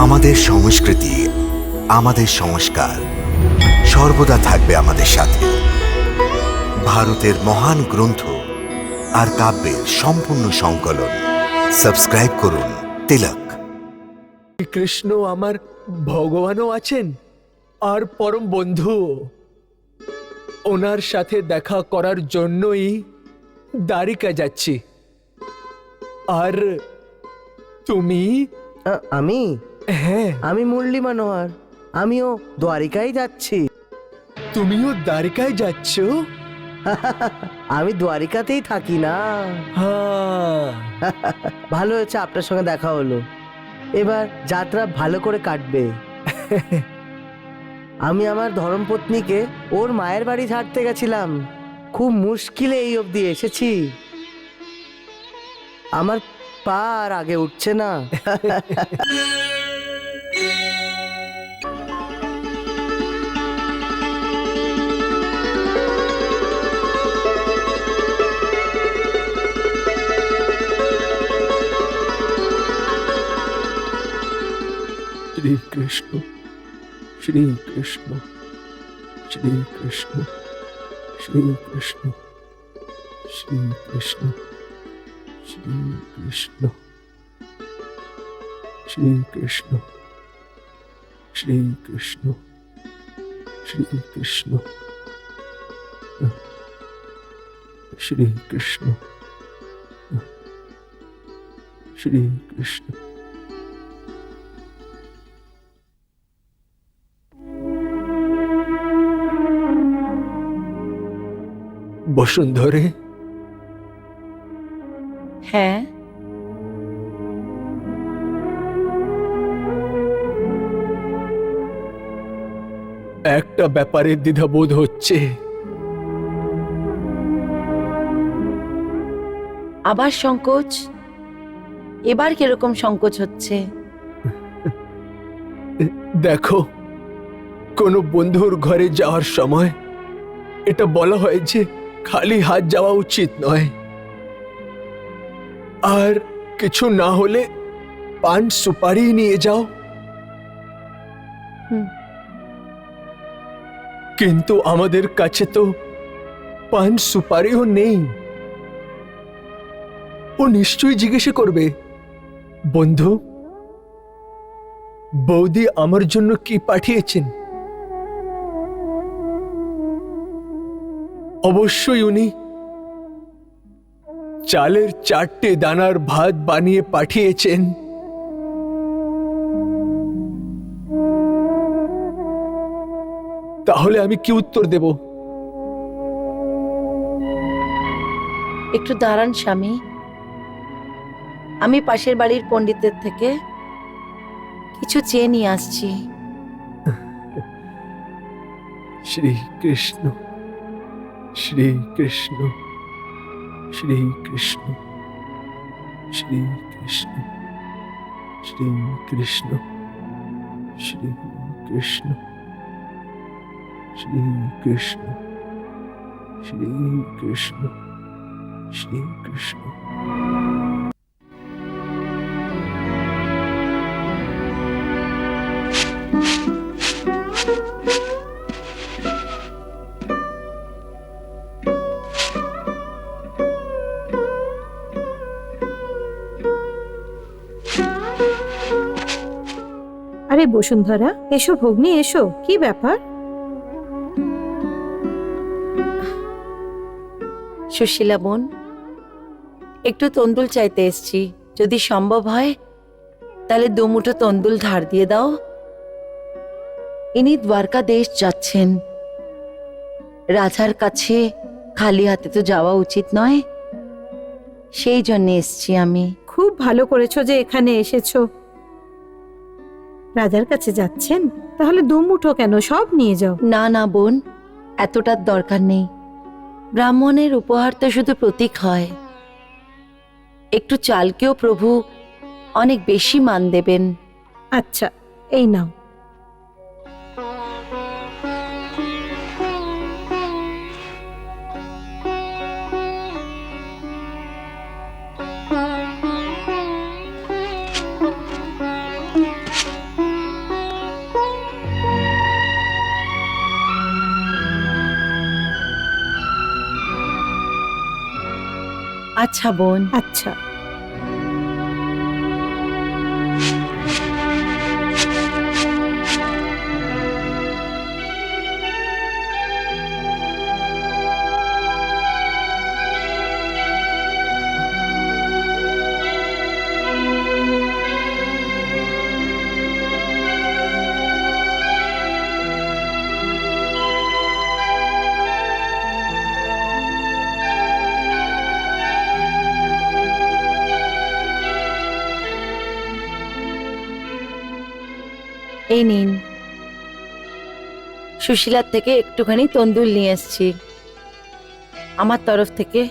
আমাদের সংস্কৃতি, আমাদের সংস্কার সর্বদা থাকবে আমাদের সাথে। ভারতের মহান গ্রন্থ আর কাব্যের সম্পূর্ণ সংকলন। সাবস্ক্রাইব করুন তিলক। কৃষ্ণ আমার ভগবানও আছেন আর পরম বন্ধুও। ওনার সাথে দেখা করার জন্যই দ্বারিকা যাচ্ছি। আর তুমি? আমি হ্যাঁ, আমি মুরলী মনোহর, আমিও দ্বারিকায় যাচ্ছি। তুমিও দ্বারিকায় যাচ্ছ? আমি দ্বারিকাতেই থাকি না। হ্যাঁ, ভালো হয়েছে আপনার সঙ্গে দেখা হলো। এবার যাত্রা ভালো করে কাটবে। আমি আমার ধর্মপত্নীকে ওর মায়ের বাড়ি ছাড়তে গেছিলাম। খুব মুশকিলে এই অবধি এসেছি। আমার পা আর আগে উঠছে না। শ্রীকৃষ্ণ শ্রীকৃষ্ণ শ্রীকৃষ্ণ শ্রীকৃষ্ণ শ্রীকৃষ্ণ শ্রীকৃষ্ণ শ্রীকৃষ্ণ শ্রীকৃষ্ণ শ্রীকৃষ্ণ শ্রীকৃষ্ণ শ্রীকৃষ্ণ। বসুন্ধরে, হ্যাঁ, একটা ব্যাপারে দ্বিধাবোধ হচ্ছে। আবার সংকোচ? এবার কিরকম সংকোচ হচ্ছে? দেখো, কোনো বন্ধুর ঘরে যাওয়ার সময় এটা বলা হয় যে খালি হাত যাওয়া উচিত নয়, আর কিছু না হলে পান সুপারি নিয়ে যাও। হুম। কিন্তু আমাদের কাছে তো পান সুপারিও নেই। ও নিশ্চয়ই জিজ্ঞেস করবে, বন্ধু, বৌদি আমার জন্য কি পাঠিয়েছেন? অবশ্যই উনি চালের 4টে দানার ভাত বানিয়ে পাঠিয়েছেন। তাহলে আমি কি উত্তর দেব? একটু দাঁড়ান স্বামী, আমি পাশের বাড়ির পণ্ডিতের থেকে কিছু চেয়ে নিয়ে আসছি। শ্রীকৃষ্ণ শ্রীকৃষ্ণ শ্রীকৃষ্ণ শ্রীকৃষ্ণ শ্রীকৃষ্ণ শ্রীকৃষ্ণ শ্রীকৃষ্ণ শ্রীকৃষ্ণ শ্রীকৃষ্ণ। আরে বসুন্ধরা, এসো ভগ্নী, এসো। কি ব্যাপার? সুশীলা বোন, একটু তন্দুল চাইতে এসছি। যদি সম্ভব হয় তাহলে 2 মুঠো তন্দুল ধার দিয়ে দাও। ইনি দ্বারকা দেশ যাচ্ছেন, রাজার কাছে খালি হাতে তো যাওয়া উচিত নয়, সেই জন্য এসছি আমি। খুব ভালো করেছো যে এখানে এসেছো। রাজার কাছে যাচ্ছেন, তাহলে 2 মুঠো কেন, সব নিয়ে যাও। না না বোন, এতটার দরকার নেই। ব্রাহ্মণের উপহার তো শুধু প্রতীক হয়। একটু চালকেও প্রভু অনেক বেশি মান দেবেন। আচ্ছা, এই নাও। আচ্ছা বোন। আচ্ছা। এই নিন, সুশীলার থেকে একটুখানি তন্দুল নিয়ে এসেছি। আমার তরফ থেকে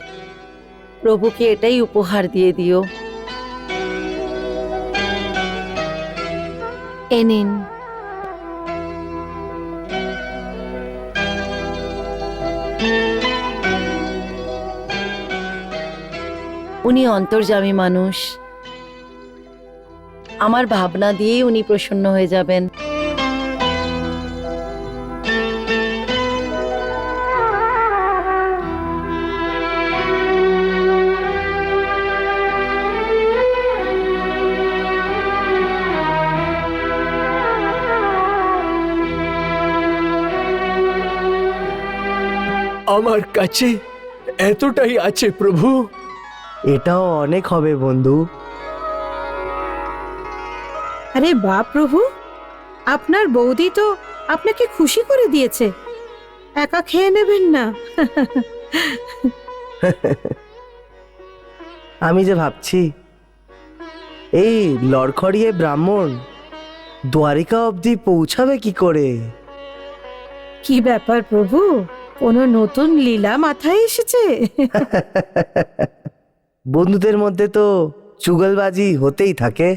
প্রভুকে এটাই উপহার দিয়ে দিও। এ নিন। উনি অন্তর্যামী মানুষ, আমার ভাবনা দিয়েই উনি প্রসন্ন হয়ে যাবেন। আমার কাছে এতটাই আছে প্রভু। এটাও অনেক হবে বন্ধু। আরে বা প্রভু, আপনার বৌদি তো আপনাকে খুশি করে দিয়েছে, একা খেয়ে নেবেন না? আমি যে ভাবছি, এই লড়খড়িয়ে ব্রাহ্মণ দ্বারিকা অবধি পৌঁছাবে কি করে? কি ব্যাপার প্রভু, কোনো নতুন লীলা মাথায় এসেছে? বন্ধুদের মধ্যে তো চুগলবাজি হতেই থাকে।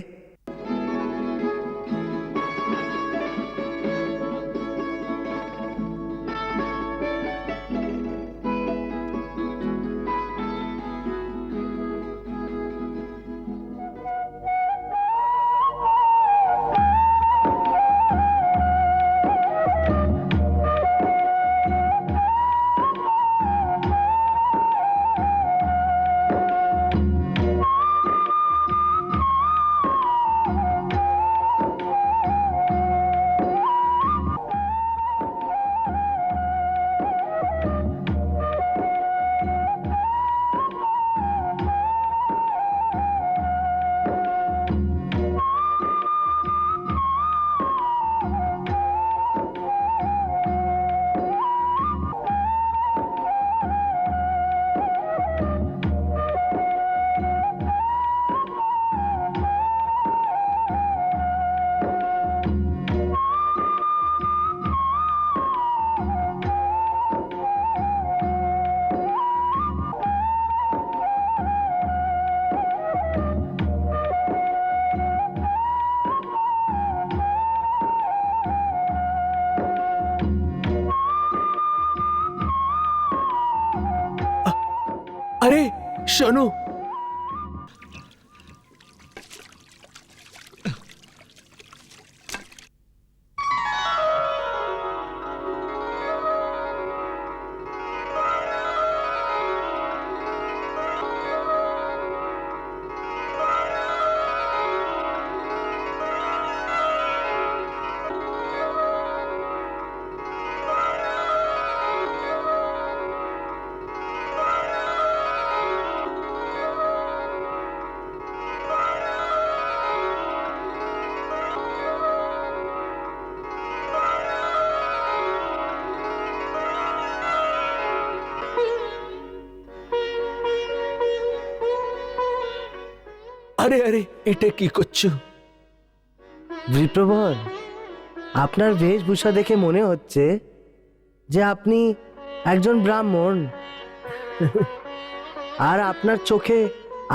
আরে শোনো, আরে আরে এটা কি করছো? বিপ্রবর, আপনার বেশভূষা দেখে মনে হচ্ছে যে আপনি একজন ব্রাহ্মণ। আর আপনার চোখে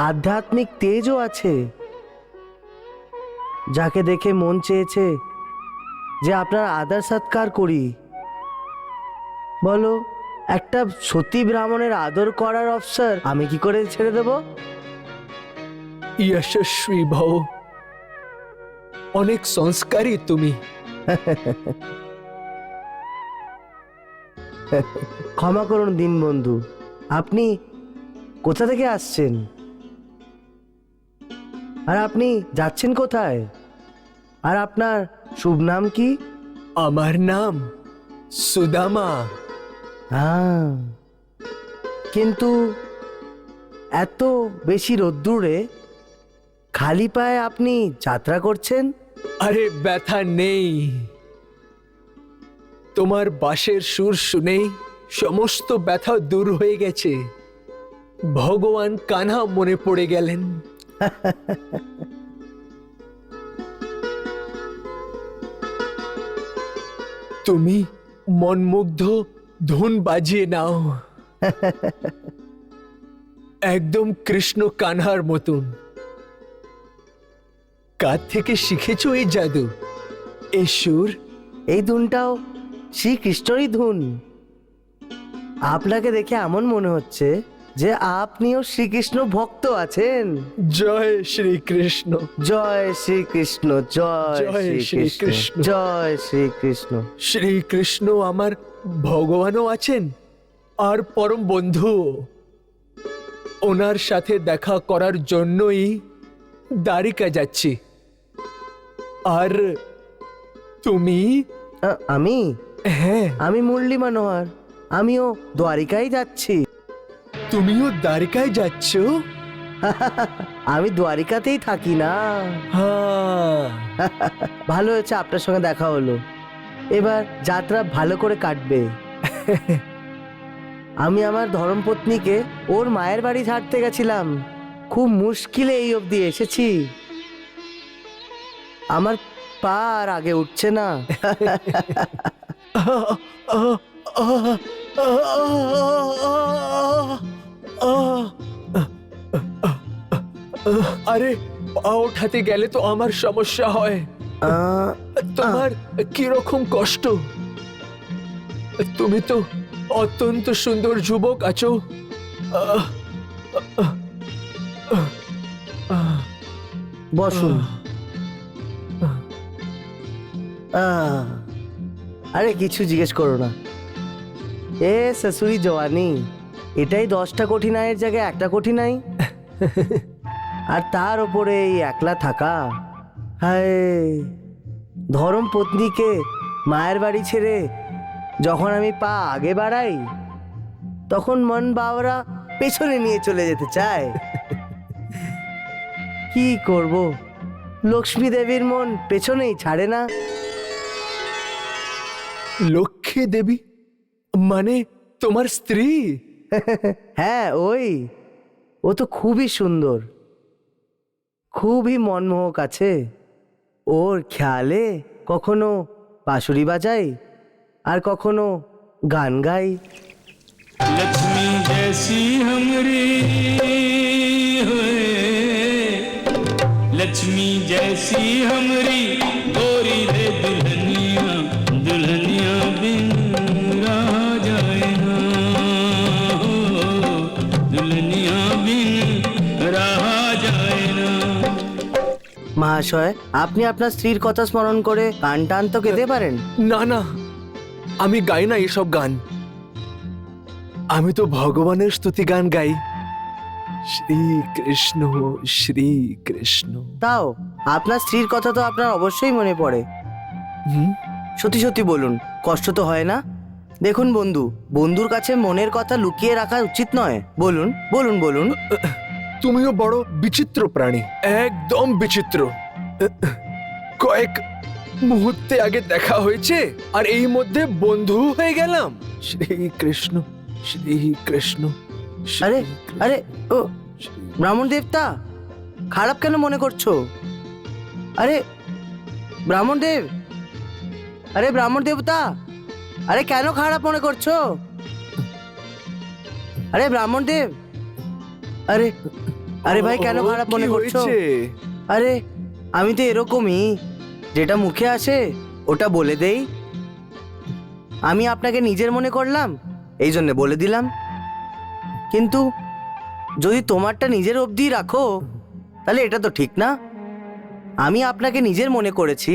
আধ্যাত্মিক তেজও আছে, যাকে দেখে মন চেয়েছে যে আপনার আদর সৎকার করি। বলো, একটা সতী ব্রাহ্মণের আদর করার অবসর আমি কি করে ছেড়ে দেব? যশস্বী ভব, অনেক সংস্কারী তুমি। ক্ষমা করুন দিন বন্ধু, আপনি কোথা থেকে আসছেন? আর আপনি যাচ্ছেন কোথায়? আর আপনার শুভ নাম কি? আমার নাম সুদামা। হ্যাঁ, কিন্তু এত বেশি রোদ্দুরে খালি পায়ে আপনি যাত্রা করছেন? আরে ব্যথা নেই, তোমার বাঁশের সুর শুনেই সমস্ত ব্যথা দূর হয়ে গেছে। ভগবান কানহা মনে পড়ে গেলেন। তুমি মনমুগ্ধ ধুন বাজিয়ে নাও, একদম কৃষ্ণ কানহার মতন। কার থেকে শিখেছো এই জাদু, এই সুর? এই ধুনটাও শ্রীকৃষ্ণরই ধুন। আপনাকে দেখে এমন মনে হচ্ছে যে আপনিও শ্রীকৃষ্ণ ভক্ত আছেন। জয় শ্রীকৃষ্ণ। জয় শ্রীকৃষ্ণ, জয় জয় শ্রীকৃষ্ণ, শ্রীকৃষ্ণ। জয় শ্রীকৃষ্ণ। শ্রীকৃষ্ণ আমার ভগবানও আছেন আর পরম বন্ধু। ওনার সাথে দেখা করার জন্যই দ্বারিকা যাচ্ছি। আর তুমি? আমি হ্যাঁ, আমি মুরলী মনোহর, আমিও দ্বারিকায় যাচ্ছি। তুমিও দ্বারিকায় যাচ্ছ? আমি দ্বারিকাতেই থাকি না। হ্যাঁ, ভালো হয়েছে আপনার সঙ্গে দেখা হলো। এবার যাত্রা ভালো করে কাটবে। আমি আমার ধর্মপত্নীকে ওর মায়ের বাড়ি ছাড়তে গেছিলাম, খুব মুশকিলে এই অবধি এসেছি। আমার পা আর আগে উঠছে না। আরে পা ওঠাতে গেলে তো আমার সমস্যা হয়। আহ, তোমার কিরকম কষ্ট? তুমি তো অত্যন্ত সুন্দর যুবক আছো। আহ, বসুন। আরে কিছু জিজ্ঞেস করো না। এ শাশুড়ি জওয়ানি, এটাই 10টা কঠিনাইয়ের জায়গায় একটা কঠিনাই। আর তার ওপরে এই একলা থাকা। হায়, ধরম পত্নীকে মায়ের বাড়ি ছেড়ে যখন আমি পা আগে বাড়াই, তখন মন বাবরা পেছনে নিয়ে চলে যেতে চায়। কি করব, লক্ষ্মী দেবীর মন পেছনেই ছাড়ে না। লক্ষ্মী দেবী মানে তোমার স্ত্রী? হ্যাঁ, ওই। ও তো খুবই সুন্দর, খুবই মনমোহক আছে। ওর খেয়ালে কখনো বাঁশুরি বাজাই আর কখনো গান গাই। लक्ष्मी जैसी हमरी होए, लक्ष्मी जैसी हमरी गोरी रे दुल्हनिया, दुल्हनिया बिन रहा जाए ना, हो, दुल्हनिया बिन रहा जाए ना। মহাশয়, আপনি আপনার স্ত্রীর কথা স্মরণ করে গান টান তো গেতে পারেন। না না, আমি গাই না এসব গান। আমি তো ভগবানের স্তুতি গান গাই। শ্রীকৃষ্ণ শ্রীকৃষ্ণ। তাও আপনার স্ত্রীর কথা তো আপনার অবশ্যই মনে পড়ে। হুম, সত্যি সত্যি বলুন, কষ্ট তো হয় না? দেখুন বন্ধু, বন্ধুর কাছে মনের কথা লুকিয়ে রাখা উচিত নয়। বলুন বলুন বলুন। তুমিও বড় বিচিত্র প্রাণী, একদম বিচিত্র। কয়েক মুহূর্তে আগে দেখা হয়েছে আর এই মধ্যে বন্ধু হয়ে গেলাম। শ্রীকৃষ্ণ শ্রীকৃষ্ণ। আরে আরে, ও ব্রাহ্মণ দেবতা, খারাপ কেন মনে করছো? আরে ব্রাহ্মণ দেব, আরে ব্রাহ্মণ দেবতা, আরে কেন খারাপ মনে করছো? আরে ব্রাহ্মণ দেব, আরে আরে ভাই কেন খারাপ মনে কি করছো? হয়েছে? আরে আমি তো এরকমই, যেটা মুখে আসে ওটা বলে দেই। আমি আপনাকে নিজের মনে করলাম, এই জন্য বলে দিলাম। কিন্তু যদি তোমারটা নিজের অবধি রাখো, তাহলে এটা তো ঠিক না। আমি আপনাকে নিজের মনে করেছি,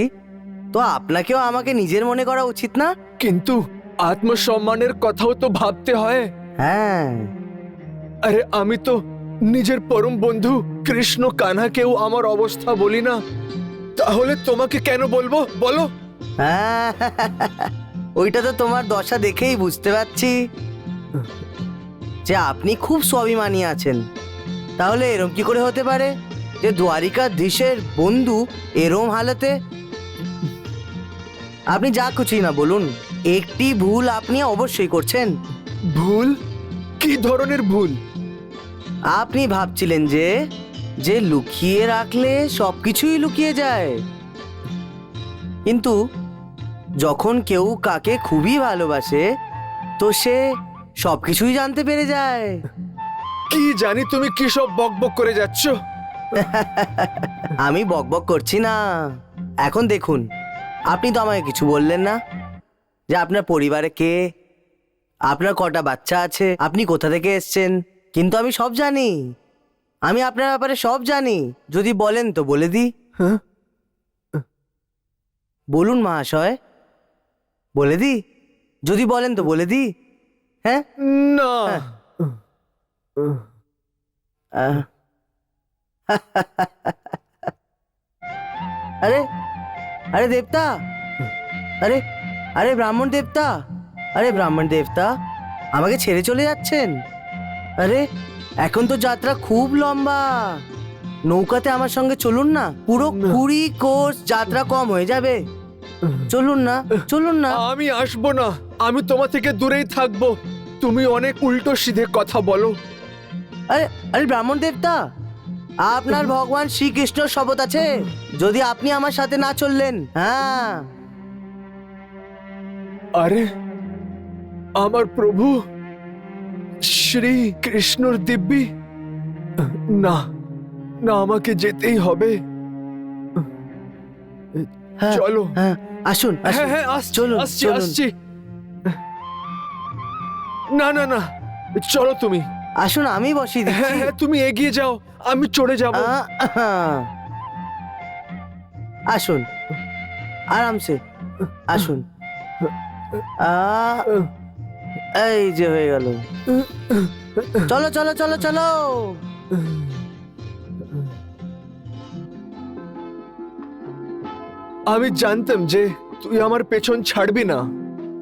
তো আপনাকেও আমাকে নিজের মনে করা উচিত না? কিন্তু আত্মসম্মানের কথাও তো ভাবতে হয়। হ্যাঁ, আরে আমি তো নিজের পরম বন্ধু কৃষ্ণ কানহাকেও আমার অবস্থা বলি না, তাহলে তোমাকে কেন বলবো বলো? হ্যাঁ, ওইটা তো তোমার দশা দেখেই বুঝতে পারছি যে আপনি খুব স্বাভিমানী আছেন। তাহলে এরম কি করে হতে পারে যে দ্বারিকাধীশের বন্ধু এরম হালতে? আপনি যা খুশি না বলুন, একটি ভুল আপনি অবশ্যই করছেন। ভুল? কি ধরনের ভুল? আপনি ভাবছিলেন যে যে লুকিয়ে রাখলে সবকিছুই লুকিয়ে যায়, কিন্তু যখন কেউ কাকে খুবই ভালোবাসে তো সে সবকিছুই জানতে পেরে যায়। কি জানি তুমি কি সব বকবক করে যাচ্ছ। আমি বকবক করছি না। এখন দেখুন, আপনি তো আমাকে কিছু বললেন না যে আপনার পরিবারে কে, আপনার কটা বাচ্চা আছে, আপনি কোথা থেকে এসেছেন। কিন্তু আমি সব জানি, আমি আপনার ব্যাপারে সব জানি। যদি বলেন তো বলে দিই। হ্যাঁ? বলুন মহাশয়, বলে দিই? যদি বলেন তো বলে দিই। হ্যাঁ, না। আহ। আরে আরে দেবতা, আরে আরে ব্রাহ্মণ দেবতা, আরে ব্রাহ্মণ দেবতা, আমাকে ছেড়ে চলে যাচ্ছেন? আরে এখন তো যাত্রা খুব লম্বা, নৌকাতে আমার সঙ্গে চলুন না, পুরো 20 কোর্স যাত্রা কম হয়ে যাবে। চলুন না, চলুন না। আমি আসবো না, আমি তোমার থেকে দূরেই থাকবো। তুমি অনেক উল্টো সিধে কথা বলো। আরে আরে ব্রাহ্মণ দেবতা, আপনার ভগবান শ্রীকৃষ্ণর শপথ আছে, যদি আপনি আমার সাথে না চললেন। হ্যাঁ, আরে আমার প্রভু শ্রী কৃষ্ণর দিব্যি, না না, আমাকে যেতেই হবে। হ্যাঁ, চলো। হ্যাঁ, আসুন হ্যাঁ আসুন। হ্যাঁ, আসছি চলুন, আসছি চলুন। আসছি। না না না, চলো তুমি। আসুন, আমি বসিয়ে হ্যাঁ দিচ্ছি। হ্যাঁ, তুমি এগিয়ে যাও, আমি চড়ে যাব। আসুন, আরামসে আসুন। এই যে হয়ে গেল। চলো চলো চলো চলো। আমি জানতাম যে তুই আমার পেছন ছাড়বি না।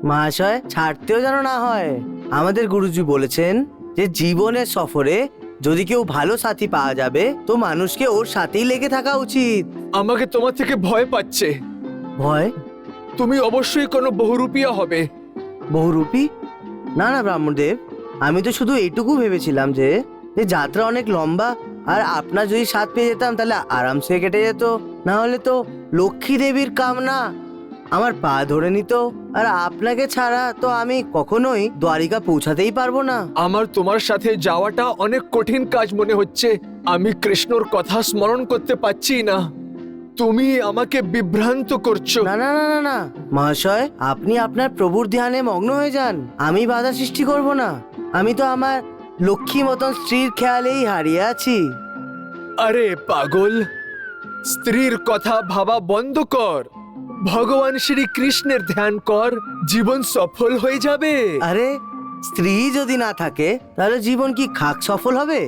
মহাশয়, ছাড়তেও যেন না হয়। আমাদের গুরুজি বলেছেন যে জীবনের সফরে যদি কেউ ভালো সাথী পাওয়া যাবে তো মানুষকে ওর সাথেই লেগে থাকা উচিত। আমাকে তোমার থেকে ভয় পাচ্ছে। ভয়? তুমি অবশ্যই কোনো বহুরূপিয়া হবে। বহুরূপী? না না ব্রাহ্মণদেব, আমি তো শুধু এইটুকু ভেবেছিলাম যে যে যাত্রা অনেক লম্বা, আর আপনার যদি সাথ পেয়ে যেতাম তাহলে আরামসে কেটে যেত। না হলে তো লক্ষ্মী দেবীর কামনা আমার পা ধরে নিত, আর আপনাকে ছাড়া তো আমি কখনোই দ্বারিকা পৌঁছাতেই পারবো না। আমার তোমার সাথে যাওয়াটা অনেক কঠিন কাজ মনে হচ্ছে। আমি কৃষ্ণর কথা স্মরণ করতে পারছি না। তুমি আমাকে বিভ্রান্ত করছো। না না না না না মহাশয়, আপনি আপনার প্রভুর ধ্যানে মগ্ন হয়ে যান, আমি বাধা সৃষ্টি করব না। আমি তো আমার লক্ষ্মী মতন স্ত্রীর খেয়ালেই হারিয়ে আছি। আরে পাগল, স্ত্রীর কথা ভাবা বন্ধ কর, ভগবান শ্রী কৃষ্ণের ধ্যান কর, জীবন সফল হয়ে যাবে। আরে স্ত্রী যদি না থাকে তাহলে জীবন কি খাক সফল হবে?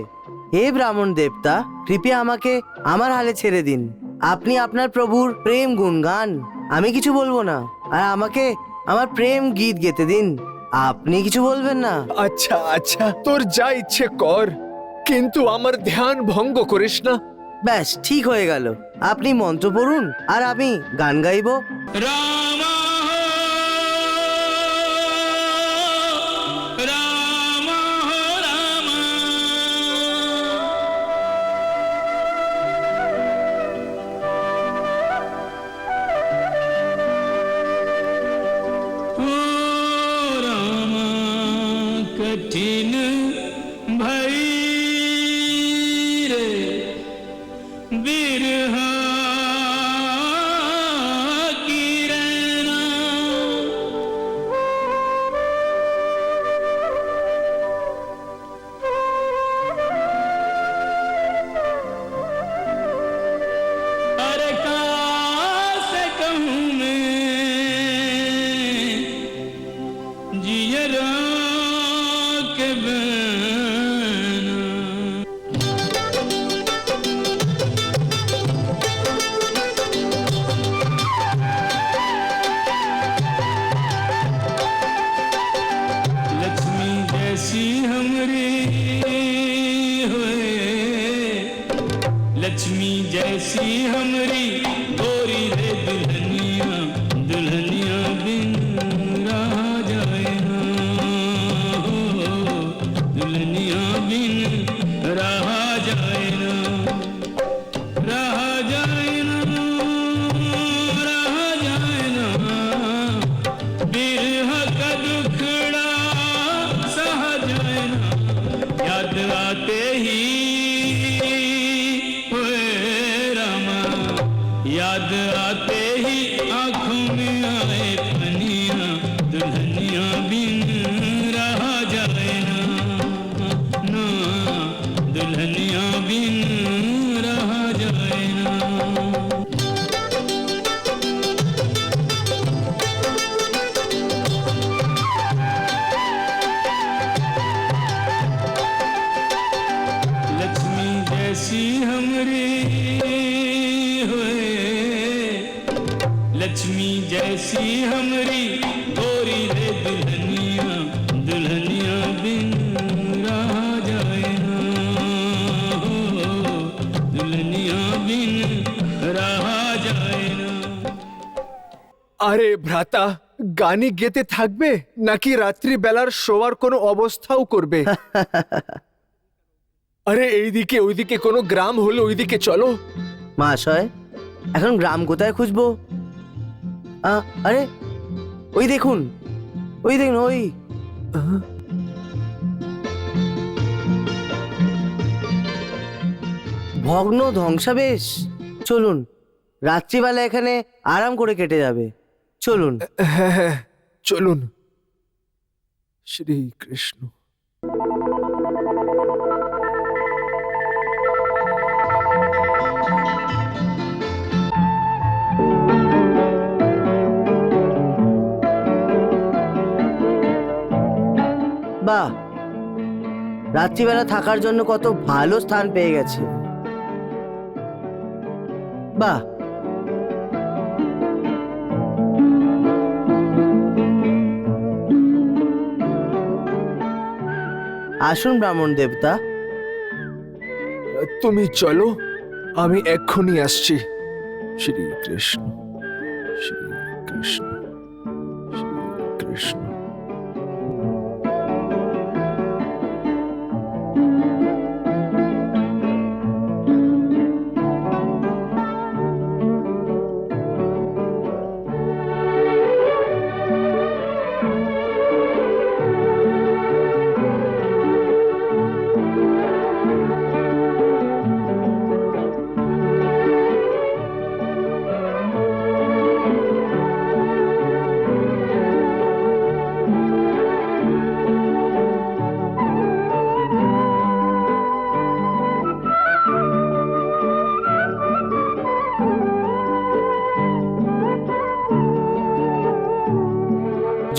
হে ব্রাহ্মণ দেবতা, কৃপয়া আমাকে আমার হালে ছেড়ে দিন। আপনি আপনার প্রভুর প্রেম গুণগান, আমি কিছু বলবো না। আর আমাকে আমার প্রেম গীত গেতে দিন, আপনি কিছু বলবেন না। আচ্ছা আচ্ছা, তোর যা ইচ্ছে কর, কিন্তু আমার ধ্যান ভঙ্গ করিস না। ব্যাস ঠিক হয়ে গেল। আপনি মন্ত্র পড়ুন আর আমি গান গাইবো। रामा हो रामा हो रामा ओ रामा कठिन भई रे बिरहा अरे से कहूँ मैं जियरा के बन आते ही आंखों में आए पनिया दुल्हनिया बिन रहा जाए ना ना दुल्हनिया बिन रहा जाए ना लक्ष्मी जैसी हमरी होए लक्ष्मी जैसी हमरी गोरी रे दुल्हनिया दुल्हनिया बिन रहा जाए ना हो, दुल्हनिया बिन रहा जाए ना আরে ভ্রাতা, গানি গেতে থাকবে নাকি রাত্রি বেলার শোয়ার কোনো অবস্থাও করবে? আরে এইদিকে ওইদিকে কোনো গ্রাম হলে ওইদিকে চলো। মহাশয়, এখন গ্রাম কোথায় খুঁজবো? আরে ওই দেখুন, ওই দেখুন, ওই ভগ্ন ধ্বংসাবেশ। চলুন, রাত্রিবেলা এখানে আরাম করে কেটে যাবে। চলুন। হ্যাঁ হ্যাঁ, চলুন। শ্রীকৃষ্ণ। বাহ, রাত্রিবেলা থাকার জন্য কত ভালো স্থান পেয়ে গেছে। বাহ, আসুন ব্রাহ্মণ দেবতা। তুমি চলো, আমি এক্ষুনি আসছি। শ্রীকৃষ্ণ শ্রীকৃষ্ণ শ্রীকৃষ্ণ।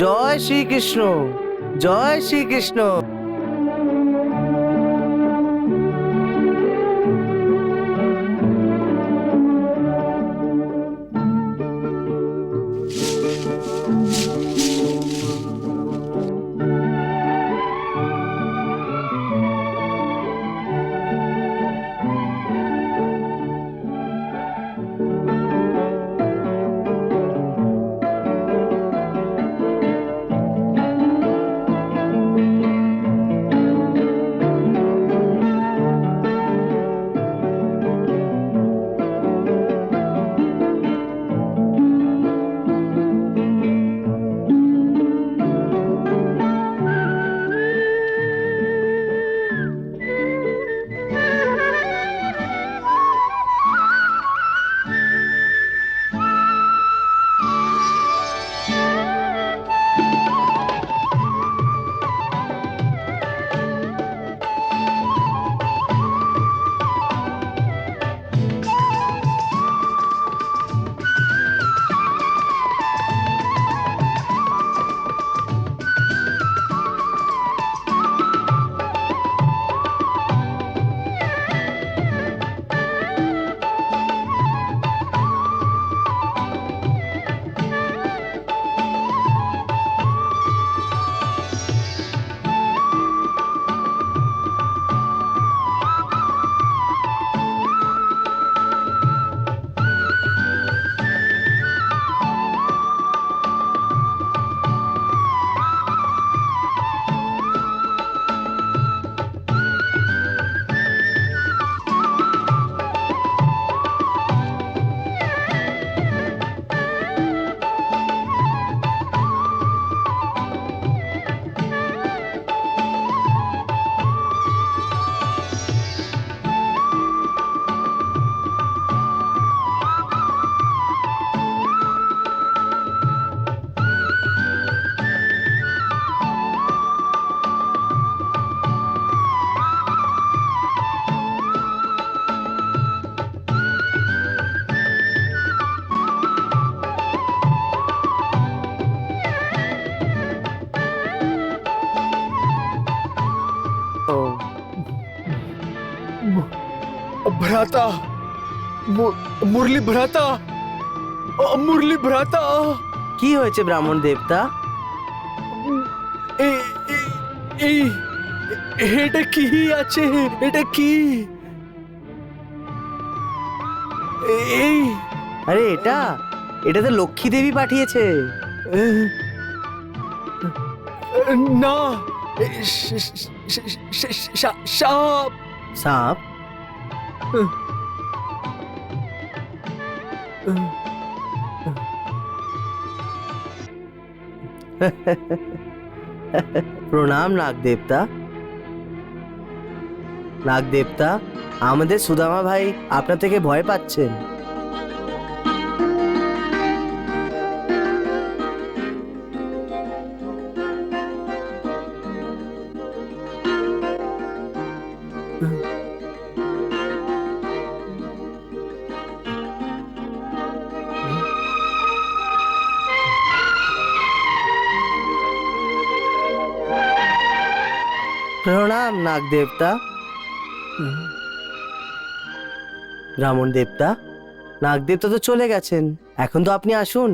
জয় শ্রীকৃষ্ণ, জয় শ্রীকৃষ্ণ। ভ্রাতা মুরলি ভ্রাতা মুরলি ভ্রাতা কি হয়েছে ব্রাহ্মণ দেবতা? এই এই এটা কি আছে? এটা কি? এই আরে এটা এটা তো লক্ষ্মী দেবী পাঠিয়েছে। না, সাপ। সাপ? প্রণাম নাগ দেবতা। নাগ দেবতা, আমাদের সুদামা ভাই আপনার থেকে ভয় পাচ্ছেন। প্রণাম নাগ দেবতা। ব্রাহ্মণ দেবতা, নাগ দেবতা তো চলে গেছেন, এখন তো আপনি আসুন।